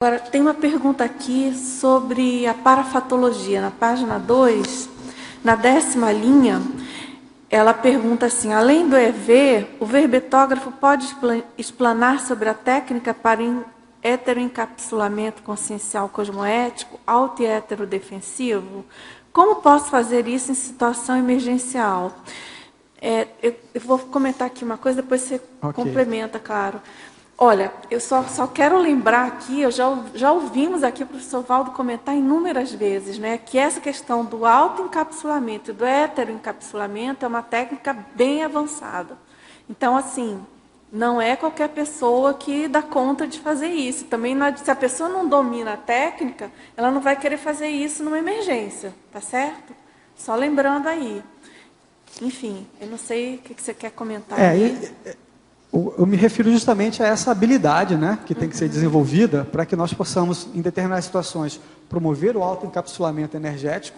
Agora, tem uma pergunta aqui sobre a parafatologia. Na página 2, na 10ª linha, ela pergunta assim: além do EV, o verbetógrafo pode explanar sobre a técnica para heteroencapsulamento consciencial cosmoético, auto e heterodefensivo? Como posso fazer isso em situação emergencial? Eu vou comentar aqui uma coisa, depois você complementa, claro. Olha, eu só quero lembrar aqui, já ouvimos aqui o professor Valdo comentar inúmeras vezes, né, que essa questão do autoencapsulamento e do heteroencapsulamento é uma técnica bem avançada. Então, assim, não é qualquer pessoa que dá conta de fazer isso. Também, se a pessoa não domina a técnica, ela não vai querer fazer isso numa emergência, tá certo? Só lembrando aí. Enfim, eu não sei o que você quer comentar aí. Eu me refiro justamente a essa habilidade, né, que tem que ser desenvolvida para que nós possamos, em determinadas situações, promover o autoencapsulamento energético,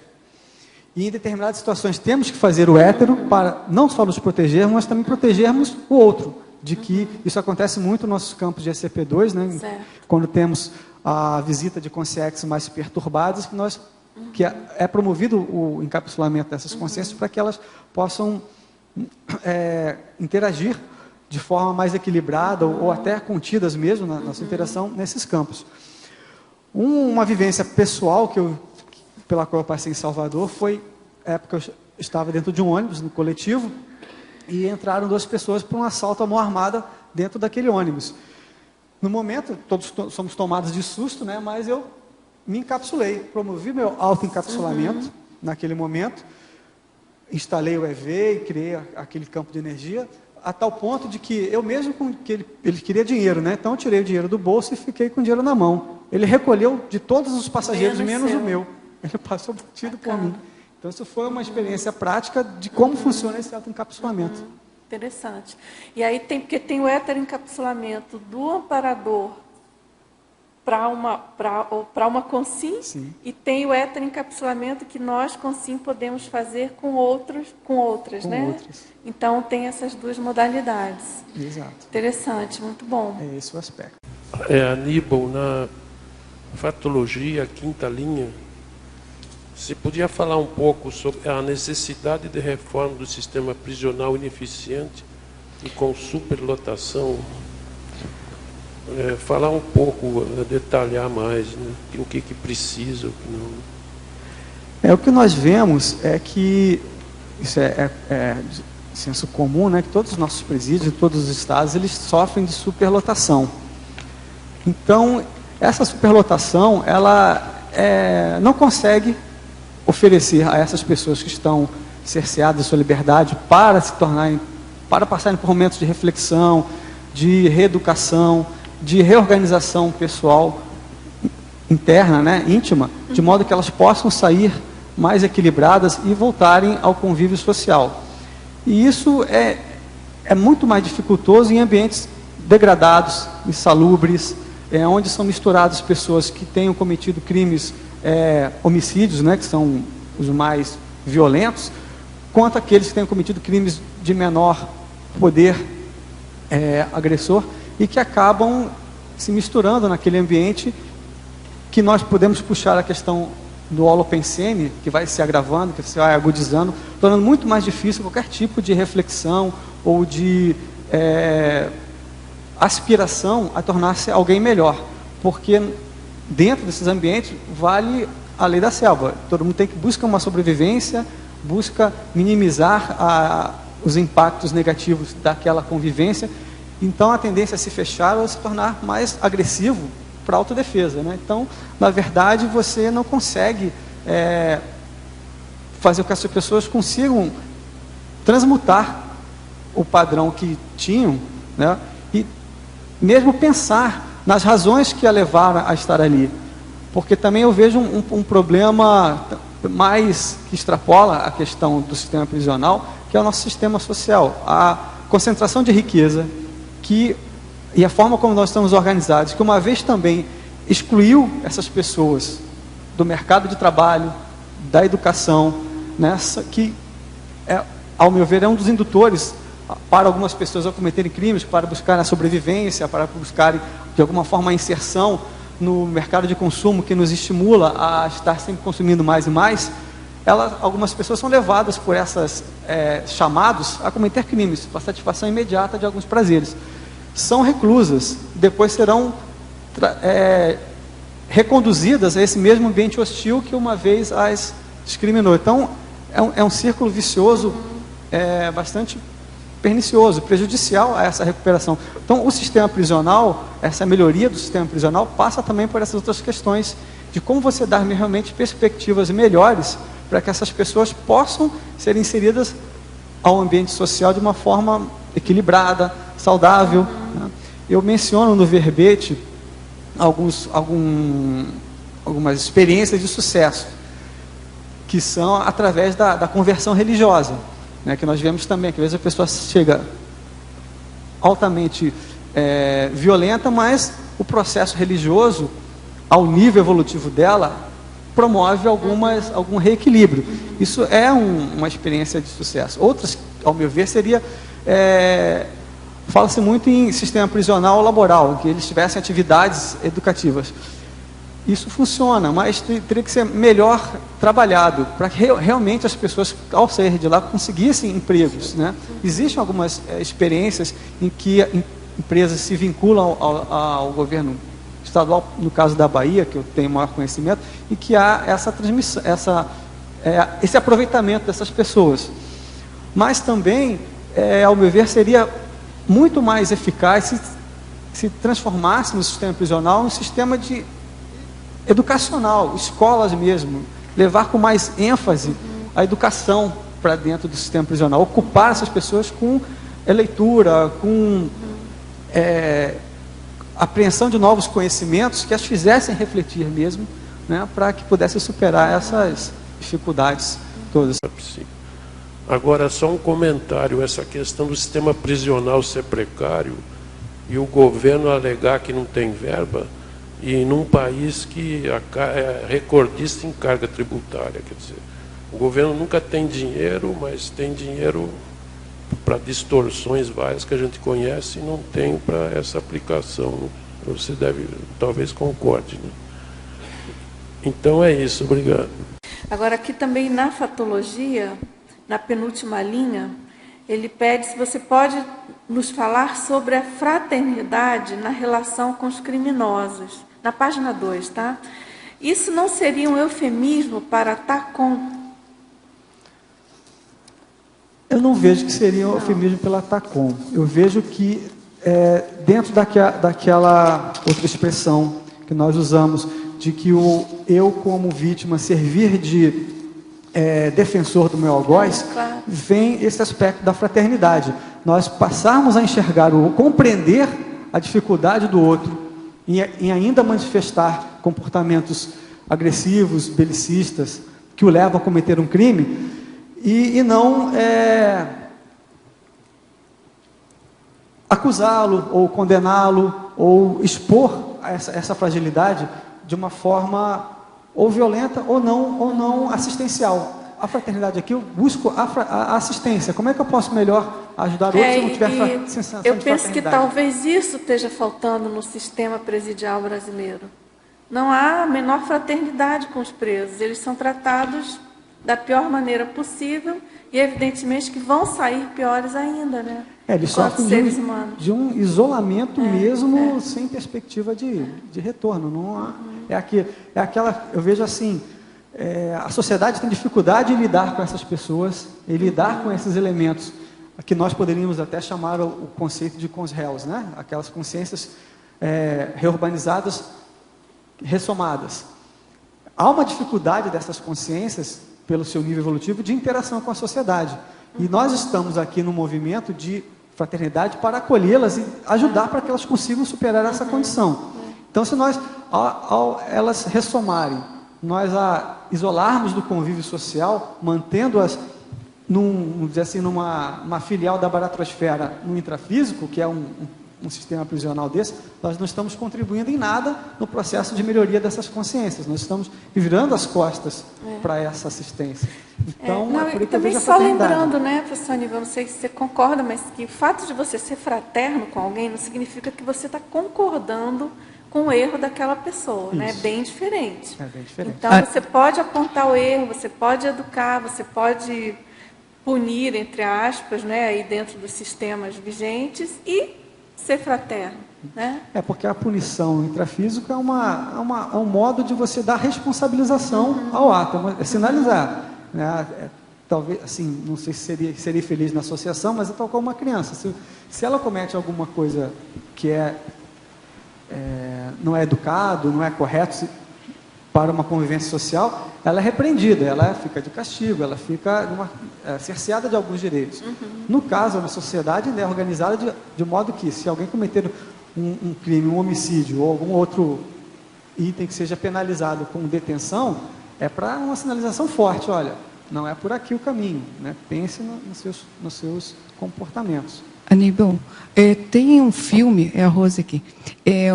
e em determinadas situações temos que fazer o hétero para não só nos protegermos, mas também protegermos o outro, de que isso acontece muito nos nossos campos de SCP-2, né, quando temos a visita de consciências mais perturbadas, que é promovido o encapsulamento dessas consciências para que elas possam interagir de forma mais equilibrada ou até contidas mesmo na sua interação nesses campos. Uma vivência pessoal pela qual eu passei em Salvador foi a época que eu estava dentro de um ônibus, no coletivo, e entraram 2 pessoas para um assalto à mão armada dentro daquele ônibus. No momento, todos somos tomados de susto, né, mas eu me encapsulei, promovi meu autoencapsulamento naquele momento, instalei o EV e criei aquele campo de energia, a tal ponto de que eu mesmo, que ele queria dinheiro, né? Então eu tirei o dinheiro do bolso e fiquei com o dinheiro na mão. Ele recolheu de todos os passageiros, menos o meu. Ele passou batido por mim. Então isso foi uma experiência prática de como funciona esse autoencapsulamento. Interessante. E aí porque tem o heteroencapsulamento do amparador para uma consim, e tem o heteroencapsulamento que nós, consim, podemos fazer com outras, né? Então, tem essas 2 modalidades. Exato. Interessante, muito bom. É esse o aspecto. Aníbal, na fatologia, 5ª linha, você podia falar um pouco sobre a necessidade de reforma do sistema prisional ineficiente e com superlotação? Falar um pouco, detalhar mais, né? O que precisa, o que não. O que nós vemos é que, isso é senso comum, né, que todos os nossos presídios, todos os estados, eles sofrem de superlotação. Então, essa superlotação, ela não consegue oferecer a essas pessoas que estão cerceadas de sua liberdade para passarem por momentos de reflexão, de reeducação, de reorganização pessoal interna, né, íntima, de modo que elas possam sair mais equilibradas e voltarem ao convívio social. E isso é muito mais dificultoso em ambientes degradados, insalubres, onde são misturadas pessoas que tenham cometido crimes, homicídios, né, que são os mais violentos, quanto aqueles que tenham cometido crimes de menor poder agressor, e que acabam se misturando naquele ambiente, que nós podemos puxar a questão do holopensene, que vai se agravando, que se vai agudizando, tornando muito mais difícil qualquer tipo de reflexão ou de aspiração a tornar-se alguém melhor, porque dentro desses ambientes vale a lei da selva. Todo mundo busca uma sobrevivência, busca minimizar os impactos negativos daquela convivência. Então a tendência é se fechar ou se tornar mais agressivo para a autodefesa, né? Então, na verdade, você não consegue fazer com que as pessoas consigam transmutar o padrão que tinham, né? E mesmo pensar nas razões que a levaram a estar ali. Porque também eu vejo um problema mais que extrapola a questão do sistema prisional, que é o nosso sistema social. A concentração de riqueza e a forma como nós estamos organizados, que uma vez também excluiu essas pessoas do mercado de trabalho, da educação, que, ao meu ver, é um dos indutores para algumas pessoas a cometerem crimes, para buscarem a sobrevivência, para buscarem, de alguma forma, a inserção no mercado de consumo que nos estimula a estar sempre consumindo mais e mais, algumas pessoas são levadas por essas chamados a cometer crimes, para satisfação imediata de alguns prazeres. São reclusas, depois serão reconduzidas a esse mesmo ambiente hostil que uma vez as discriminou. Então, é um círculo vicioso bastante pernicioso, prejudicial a essa recuperação. Então, o sistema prisional, essa melhoria do sistema prisional, passa também por essas outras questões de como você dar realmente perspectivas melhores para que essas pessoas possam ser inseridas ao ambiente social de uma forma equilibrada, saudável. Né? Eu menciono no verbete algumas experiências de sucesso, que são através da conversão religiosa, né, que nós vemos também, que às vezes a pessoa chega altamente violenta, mas o processo religioso, ao nível evolutivo dela, promove algum reequilíbrio. Isso é uma experiência de sucesso. Outras, ao meu ver, seria... fala-se muito em sistema prisional laboral, em que eles tivessem atividades educativas. Isso funciona, mas teria que ser melhor trabalhado, para que realmente as pessoas, ao sair de lá, conseguissem empregos. Né? Existem algumas experiências em que empresas se vinculam ao governo estadual, no caso da Bahia, que eu tenho maior conhecimento, e que há essa transmissão, esse aproveitamento dessas pessoas. Mas também, ao meu ver, seria muito mais eficaz se transformasse no sistema prisional um sistema educacional, escolas mesmo, levar com mais ênfase a educação para dentro do sistema prisional, ocupar essas pessoas com leitura, com apreensão de novos conhecimentos que as fizessem refletir mesmo, né, para que pudessem superar essas dificuldades todas. Agora, só um comentário, essa questão do sistema prisional ser precário e o governo alegar que não tem verba, e num país que é recordista em carga tributária, quer dizer, o governo nunca tem dinheiro, mas tem dinheiro para distorções várias que a gente conhece e não tem para essa aplicação. Você talvez concorde, né? Então é isso, obrigado. Agora aqui também na fatologia, na penúltima linha, ele pede se você pode nos falar sobre a fraternidade na relação com os criminosos. Na página 2, tá? Isso não seria um eufemismo para TACOM? Eu não vejo que seria um eufemismo pela TACOM. Eu vejo que dentro daquela outra expressão que nós usamos, de que eu como vítima servir de defensor do meu algoz, claro, vem esse aspecto da fraternidade. Nós passarmos a enxergar compreender a dificuldade do outro em ainda manifestar comportamentos agressivos, belicistas, que o levam a cometer um crime, e não acusá-lo, ou condená-lo, ou expor essa fragilidade de uma forma ou violenta ou não assistencial. A fraternidade aqui, eu busco a assistência. Como é que eu posso melhor ajudar outros se não tiver sensação de fraternidade? Eu penso que talvez isso esteja faltando no sistema presidial brasileiro. Não há a menor fraternidade com os presos. Eles são tratados da pior maneira possível e, evidentemente, que vão sair piores ainda, né? Eles sofrem de um isolamento mesmo, sem perspectiva de retorno. Não há, aquela, eu vejo assim, a sociedade tem dificuldade em lidar com essas pessoas, em lidar com esses elementos, que nós poderíamos até chamar o conceito de cons-réus, né? Aquelas consciências reurbanizadas, ressomadas. Há uma dificuldade dessas consciências, pelo seu nível evolutivo, de interação com a sociedade. E nós estamos aqui no movimento de fraternidade para acolhê-las e ajudar para que elas consigam superar essa condição. Então, se nós, ao elas ressomarem, nós a isolarmos do convívio social, mantendo-as vamos dizer assim, numa filial da baratrosfera no intrafísico, que é um sistema prisional desse, nós não estamos contribuindo em nada no processo de melhoria dessas consciências. Nós estamos virando as costas para essa assistência. Então, por isso também só lembrando, né, professor Aníbal, não sei se você concorda, mas que o fato de você ser fraterno com alguém não significa que você está concordando com o erro daquela pessoa, né? Isso. Bem diferente. É bem diferente. Então, você pode apontar o erro, você pode educar, você pode punir, entre aspas, né, aí dentro dos sistemas vigentes e ser fraterno, né? Porque a punição intrafísica é um modo de você dar responsabilização ao ato, é sinalizar, né? Talvez, assim, não sei se seria feliz na associação, mas é tal como uma criança. Se ela comete alguma coisa que não é educado, não é correto para uma convivência social, ela é repreendida, ela fica de castigo, ela fica cerceada de alguns direitos. No caso, a sociedade é organizada de modo que, se alguém cometer um crime, um homicídio ou algum outro item que seja penalizado com detenção, é para uma sinalização forte, olha, não é por aqui o caminho, né? Pense nos seus comportamentos. Aníbal, tem um filme, a Rose aqui,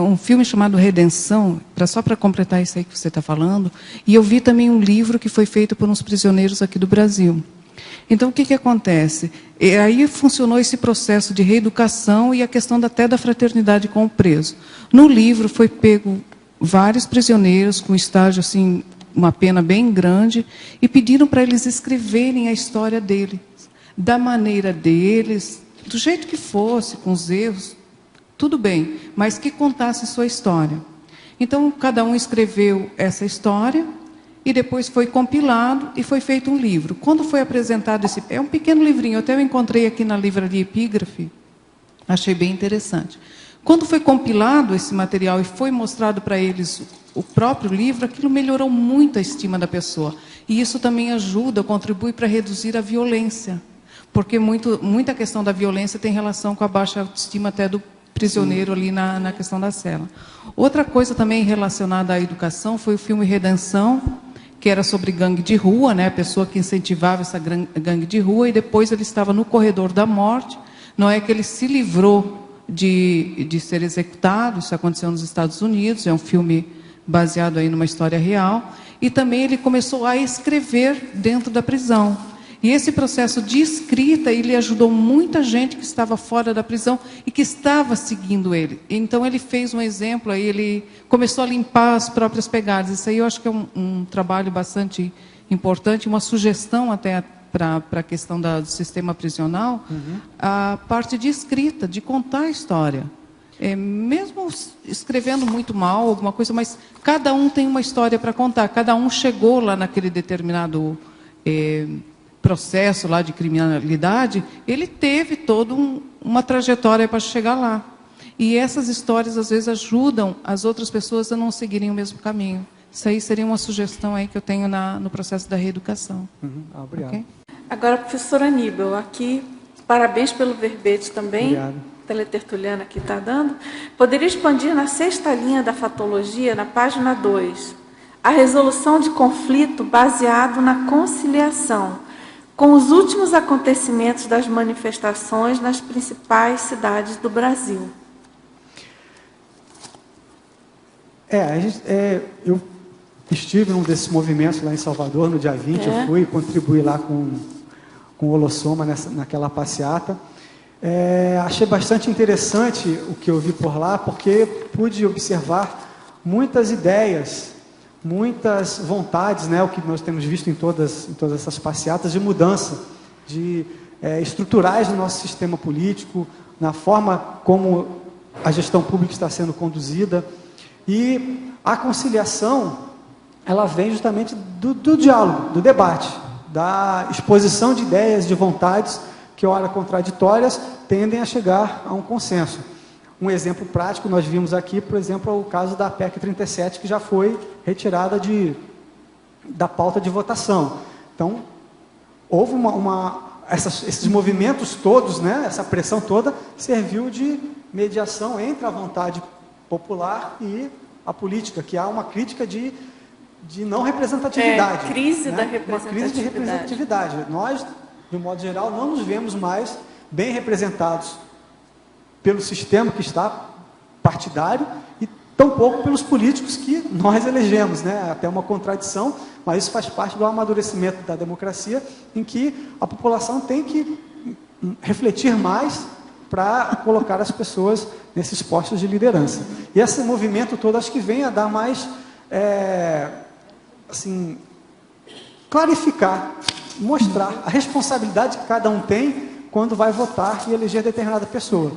um filme chamado Redenção, só para completar isso aí que você está falando, e eu vi também um livro que foi feito por uns prisioneiros aqui do Brasil. Então, o que acontece? Aí funcionou esse processo de reeducação e a questão até da fraternidade com o preso. No livro foi pego vários prisioneiros com estágio, assim, uma pena bem grande, e pediram para eles escreverem a história deles, da maneira deles, do jeito que fosse, com os erros, tudo bem, mas que contasse sua história. Então, cada um escreveu essa história e depois foi compilado e foi feito um livro. Quando foi apresentado é um pequeno livrinho, até eu encontrei aqui na livraria Epígrafe, achei bem interessante. Quando foi compilado esse material e foi mostrado para eles o próprio livro, aquilo melhorou muito a estima da pessoa. E isso também ajuda, contribui para reduzir a violência. Porque muita questão da violência tem relação com a baixa autoestima até do prisioneiro ali na questão da cela. Outra coisa também relacionada à educação foi o filme Redenção, que era sobre gangue de rua, né? A pessoa que incentivava essa gangue de rua, e depois ele estava no corredor da morte. Não é que ele se livrou de ser executado, isso aconteceu nos Estados Unidos, é um filme baseado aí numa história real, e também ele começou a escrever dentro da prisão. E esse processo de escrita, ele ajudou muita gente que estava fora da prisão e que estava seguindo ele. Então, ele fez um exemplo, aí ele começou a limpar as próprias pegadas. Isso aí eu acho que é um trabalho bastante importante, uma sugestão até para a questão do sistema prisional, a parte de escrita, de contar a história. Mesmo escrevendo muito mal, alguma coisa, mas cada um tem uma história para contar, cada um chegou lá naquele determinado processo lá de criminalidade, ele teve toda uma trajetória para chegar lá. E essas histórias, às vezes, ajudam as outras pessoas a não seguirem o mesmo caminho. Isso aí seria uma sugestão aí que eu tenho no processo da reeducação. Obrigado. Okay? Agora, professor Aníbal, aqui, parabéns pelo verbete também. Obrigado. Teletertuliana aqui está dando. Poderia expandir na 6ª linha da fatologia, na página 2, a resolução de conflito baseado na conciliação, com os últimos acontecimentos das manifestações nas principais cidades do Brasil. Eu estive num desses movimentos lá em Salvador, no dia 20, eu fui contribuir lá com o Holossoma naquela passeata. Achei bastante interessante o que eu vi por lá, porque pude observar muitas ideias, muitas vontades, né, o que nós temos visto em todas essas passeatas, de mudança, de estruturais do nosso sistema político, na forma como a gestão pública está sendo conduzida. E a conciliação, ela vem justamente do diálogo, do debate, da exposição de ideias, de vontades, que, ora contraditórias, tendem a chegar a um consenso. Um exemplo prático, nós vimos aqui, por exemplo, o caso da PEC 37, que já foi retirada da pauta de votação. Então, houve esses movimentos todos, né, essa pressão toda, serviu de mediação entre a vontade popular e a política, que há uma crítica de não representatividade. Crise, né? da representatividade. Uma crise de representatividade. Nós, de um modo geral, não nos vemos mais bem representados pelo sistema que está partidário e tampouco pelos políticos que nós elegemos, né? Até uma contradição, mas isso faz parte do amadurecimento da democracia, em que a população tem que refletir mais para colocar as pessoas nesses postos de liderança. E esse movimento todo acho que vem a dar mais, assim, clarificar, mostrar a responsabilidade que cada um tem quando vai votar e eleger determinada pessoa.